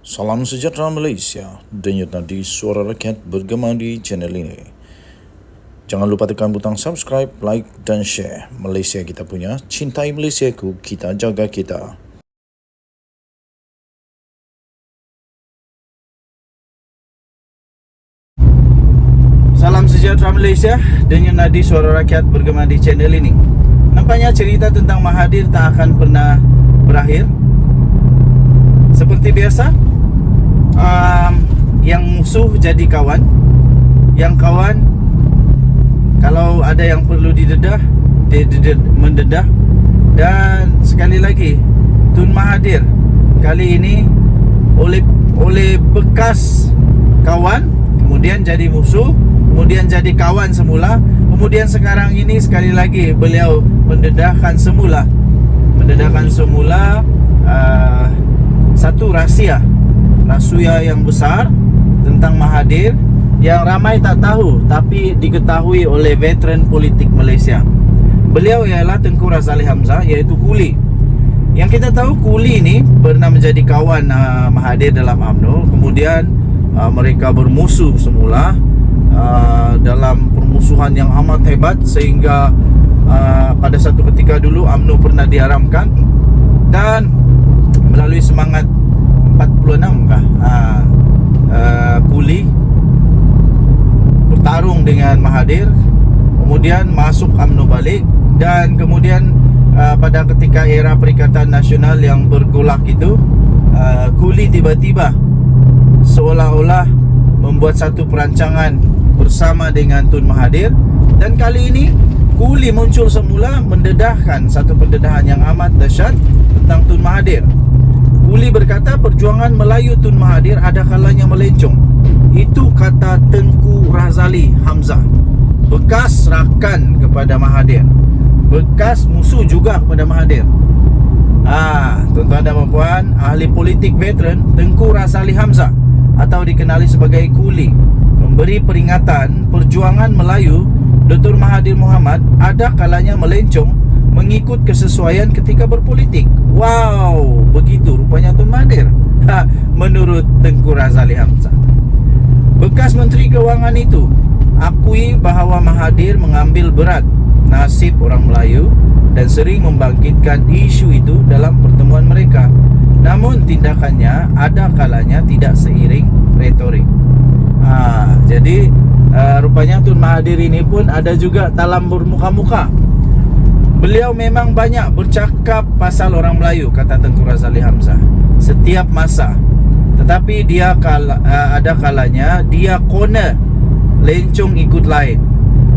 Salam sejahtera Malaysia, denyut nadi suara rakyat bergema di channel ini. Jangan lupa tekan butang subscribe, like dan share. Malaysia kita punya, cintai Malaysiaku, kita jaga kita. Salam sejahtera Malaysia, denyut nadi suara rakyat bergema di channel ini. Nampaknya cerita tentang Mahathir tak akan pernah berakhir. Seperti biasa, yang musuh jadi kawan, yang kawan kalau ada yang perlu didedah, dia mendedah. Dan sekali lagi, Tun Mahathir kali ini oleh bekas kawan kemudian jadi musuh, kemudian jadi kawan semula, kemudian sekarang ini sekali lagi beliau mendedahkan semula satu rahsia yang besar tentang Mahathir yang ramai tak tahu tapi diketahui oleh veteran politik Malaysia. Beliau ialah Tengku Razaleigh Hamzah, iaitu Kuli. Yang kita tahu, Kuli ini pernah menjadi kawan Mahathir dalam UMNO. Kemudian mereka bermusuh semula dalam permusuhan yang amat hebat, sehingga pada satu ketika dulu UMNO pernah diharamkan. Dan melalui semangat 46 Kuli bertarung dengan Mahathir, kemudian masuk UMNO balik. Dan kemudian pada ketika era Perikatan Nasional yang bergolak itu, Kuli tiba-tiba seolah-olah membuat satu perancangan bersama dengan Tun Mahathir. Dan kali ini Kuli muncul semula mendedahkan satu pendedahan yang amat dahsyat tentang Tun Mahathir. Kuli berkata perjuangan Melayu Tun Mahathir ada kalanya melencong. Itu kata Tengku Razaleigh Hamzah, bekas rakan kepada Mahathir, bekas musuh juga kepada Mahathir. Tuan-tuan dan puan, ahli politik veteran Tengku Razaleigh Hamzah atau dikenali sebagai Kuli memberi peringatan perjuangan Melayu Dr. Mahathir Mohamad ada kalanya melencong mengikut kesesuaian ketika berpolitik. Wow, begitu rupanya Tun Mahathir menurut Tengku Razaleigh Hamzah. Bekas Menteri Keuangan itu akui bahawa Mahathir mengambil berat nasib orang Melayu dan sering membangkitkan isu itu dalam pertemuan mereka. Namun tindakannya ada kalanya tidak seiring retorik. Jadi rupanya Tun Mahathir ini pun ada juga dalam bermuka-muka. Beliau memang banyak bercakap pasal orang Melayu, kata Tengku Razaleigh Hamzah, setiap masa. Tetapi dia ada kalanya dia corner, lencong ikut lain,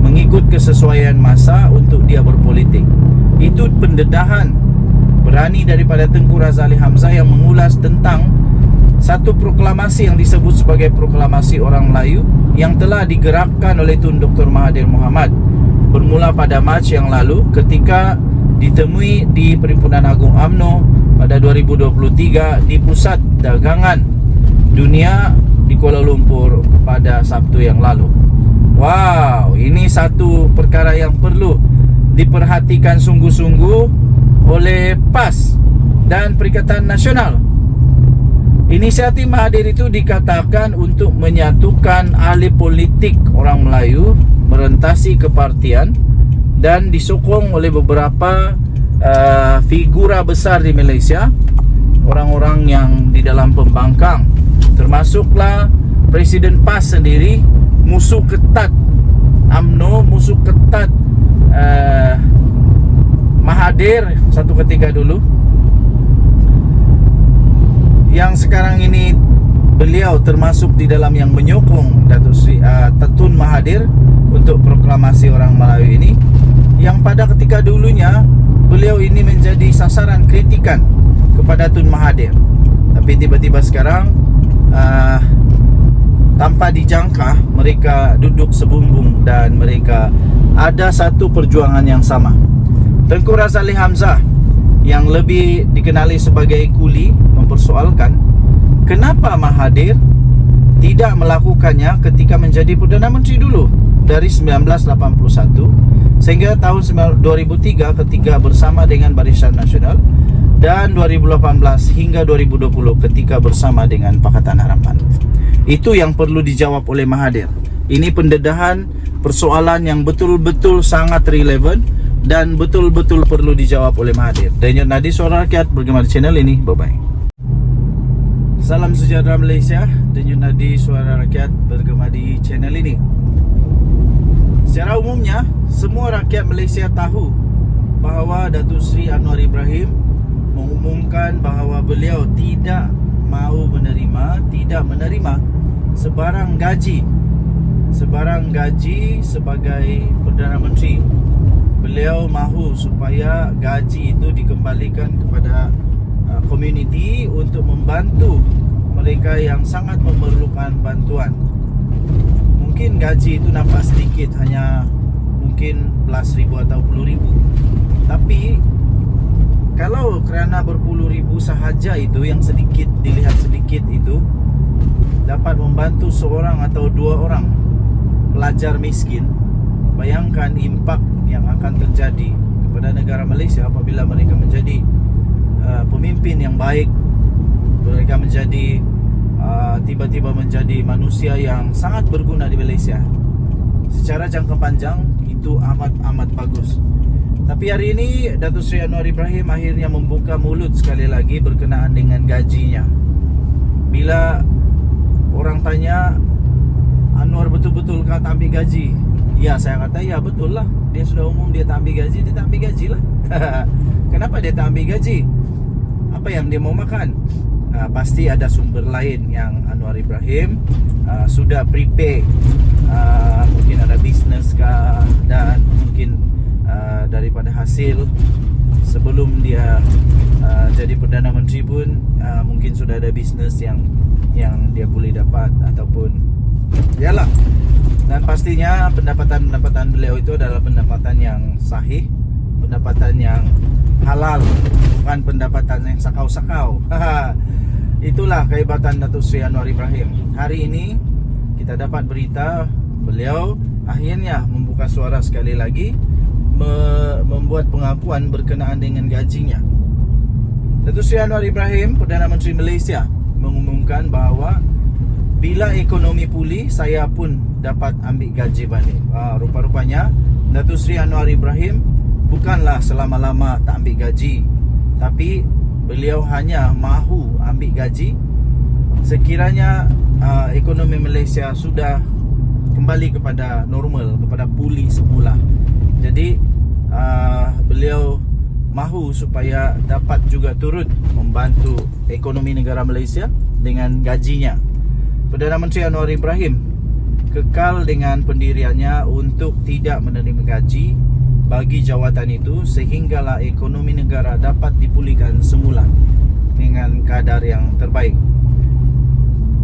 mengikut kesesuaian masa untuk dia berpolitik. Itu pendedahan berani daripada Tengku Razaleigh Hamzah yang mengulas tentang satu proklamasi yang disebut sebagai Proklamasi Orang Melayu yang telah digerakkan oleh Tun Dr. Mahathir Mohamad bermula pada Mac yang lalu ketika ditemui di Perhimpunan Agung UMNO pada 2023 di Pusat Dagangan Dunia di Kuala Lumpur pada Sabtu yang lalu. Wow, ini satu perkara yang perlu diperhatikan sungguh-sungguh oleh PAS dan Perikatan Nasional. Inisiatif Mahathir itu dikatakan untuk menyatukan ahli politik orang Melayu merentasi kepartian dan disokong oleh beberapa figura besar di Malaysia, orang-orang yang di dalam pembangkang, termasuklah Presiden PAS sendiri, musuh ketat UMNO, musuh ketat Mahathir satu ketika dulu, yang sekarang ini beliau termasuk di dalam yang menyokong Tun Mahathir untuk proklamasi orang Melayu ini, yang pada ketika dulunya beliau ini menjadi sasaran kritikan kepada Tun Mahathir. Tapi tiba-tiba sekarang tanpa dijangka mereka duduk sebumbung dan mereka ada satu perjuangan yang sama. Tengku Razaleigh Hamzah yang lebih dikenali sebagai Kuli mempersoalkan kenapa Mahathir tidak melakukannya ketika menjadi Perdana Menteri dulu dari 1981 sehingga tahun 2003 ketika bersama dengan Barisan Nasional dan 2018 hingga 2020 ketika bersama dengan Pakatan Harapan. Itu yang perlu dijawab oleh Mahathir. Ini pendedahan persoalan yang betul-betul sangat relevan dan betul-betul perlu dijawab oleh Mahathir. Denyut Nadi Suara Rakyat bergema di channel ini. Bye-bye. Salam sejahtera Malaysia. Denyut Nadi Suara Rakyat bergema di channel ini. Secara umumnya, semua rakyat Malaysia tahu bahawa Datuk Seri Anwar Ibrahim mengumumkan bahawa beliau tidak menerima sebarang gaji sebagai Perdana Menteri. Beliau mahu supaya gaji itu dikembalikan kepada komuniti untuk membantu mereka yang sangat memerlukan bantuan. Mungkin gaji itu nampak sedikit, hanya mungkin belas ribu atau puluh ribu. Tapi kalau kerana berpuluh ribu sahaja itu, yang sedikit dilihat sedikit itu, dapat membantu seorang atau dua orang pelajar miskin, bayangkan impak yang akan terjadi kepada negara Malaysia apabila mereka menjadi pemimpin yang baik. Mereka menjadi tiba-tiba menjadi manusia yang sangat berguna di Malaysia. Secara jangka panjang itu amat bagus. Tapi hari ini Datuk Seri Anwar Ibrahim akhirnya membuka mulut sekali lagi berkenaan dengan gajinya. Bila orang tanya, Anwar betul-betul kah tak ambil gaji? Ya, saya kata ya betul lah. Dia sudah umum dia tak ambil gaji, dia tak ambil gaji lah. Kenapa dia tak ambil gaji? Apa yang dia mau makan? Pasti ada sumber lain yang Anwar Ibrahim sudah prepare. Mungkin ada bisnes kah, dan mungkin daripada hasil sebelum dia jadi Perdana Menteri pun mungkin sudah ada bisnes yang dia boleh dapat ataupun yalah. Dan pastinya pendapatan beliau itu adalah pendapatan yang sahih, pendapatan yang halal, bukan pendapatan yang sakau-sakau. Itulah kehebatan Datuk Seri Anwar Ibrahim. Hari ini kita dapat berita beliau akhirnya membuka suara sekali lagi, membuat pengakuan berkenaan dengan gajinya. Datuk Seri Anwar Ibrahim, Perdana Menteri Malaysia, mengumumkan bahawa bila ekonomi pulih, saya pun dapat ambil gaji balik. Rupa-rupanya Datuk Seri Anwar Ibrahim bukanlah selama-lama tak ambil gaji, tapi beliau hanya mahu ambil gaji sekiranya ekonomi Malaysia sudah kembali kepada normal, kepada pulih semula. Jadi beliau mahu supaya dapat juga turut membantu ekonomi negara Malaysia dengan gajinya. Perdana Menteri Anwar Ibrahim kekal dengan pendiriannya untuk tidak menerima gaji bagi jawatan itu sehinggalah ekonomi negara dapat dipulihkan semula dengan kadar yang terbaik.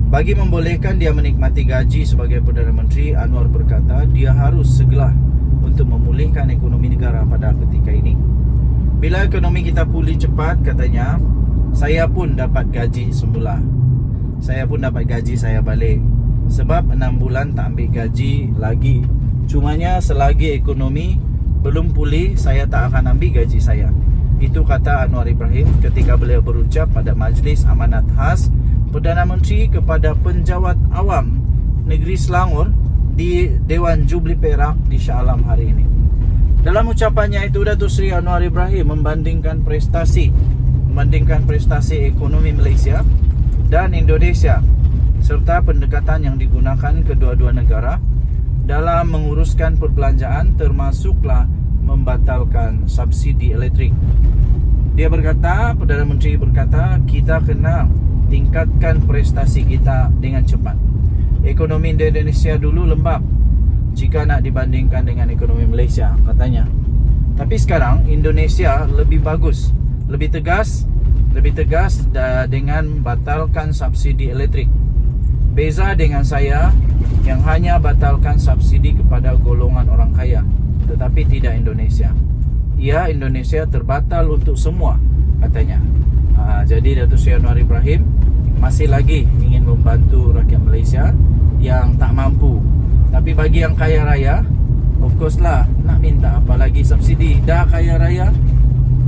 Bagi membolehkan dia menikmati gaji sebagai Perdana Menteri, Anwar berkata dia harus segera untuk memulihkan ekonomi negara pada ketika ini. Bila ekonomi kita pulih cepat, katanya, saya pun dapat gaji semula. Saya pun dapat gaji saya balik. Sebab 6 bulan tak ambil gaji lagi. Cumanya selagi ekonomi belum pulih, saya tak akan ambil gaji saya. Itu kata Anwar Ibrahim ketika beliau berucap pada Majlis Amanat Khas Perdana Menteri kepada penjawat awam negeri Selangor di Dewan Jubli Perak di Shah Alam hari ini. Dalam ucapannya itu, Datuk Seri Anwar Ibrahim membandingkan prestasi ekonomi Malaysia dan Indonesia serta pendekatan yang digunakan kedua-dua negara dalam menguruskan perbelanjaan, termasuklah membatalkan subsidi elektrik. Dia berkata, Perdana Menteri berkata, kita kena tingkatkan prestasi kita dengan cepat. Ekonomi Indonesia dulu lembab jika nak dibandingkan dengan ekonomi Malaysia, katanya. Tapi sekarang Indonesia lebih bagus, lebih tegas dengan batalkan subsidi elektrik. Beza dengan saya yang hanya batalkan subsidi kepada golongan orang kaya, tetapi tidak Indonesia. Ya, Indonesia terbatal untuk semua, katanya. Jadi Datuk Seri Anwar Ibrahim masih lagi ingin membantu rakyat Malaysia yang tak mampu. Tapi bagi yang kaya raya, of course lah, nak minta apa lagi subsidi? Dah kaya raya,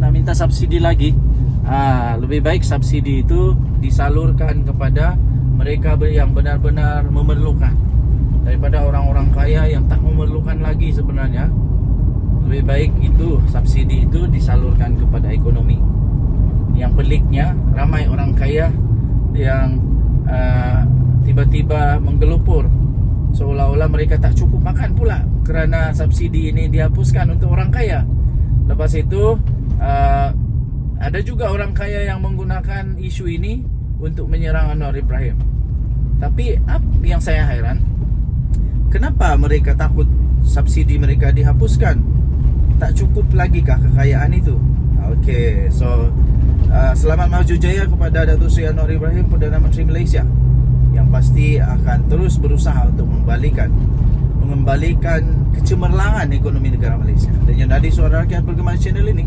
nak minta subsidi lagi. Lebih baik subsidi itu disalurkan kepada mereka yang benar-benar memerlukan daripada orang-orang kaya yang tak memerlukan lagi sebenarnya. Lebih baik itu subsidi itu disalurkan kepada ekonomi. Yang peliknya ramai orang kaya yang tiba-tiba menggelupur seolah-olah mereka tak cukup makan pula kerana subsidi ini dihapuskan untuk orang kaya. Lepas itu ada juga orang kaya yang menggunakan isu ini untuk menyerang Anwar Ibrahim. Tapi yang saya heran, kenapa mereka takut subsidi mereka dihapuskan? Tak cukup lagi kah kekayaan itu? Okey, so selamat maju jaya kepada Datuk Seri Anwar Ibrahim, Perdana Menteri Malaysia, yang pasti akan terus berusaha untuk mengembalikan kecemerlangan ekonomi negara Malaysia. Dan yang tadi Suara Rakyat Bergema channel ini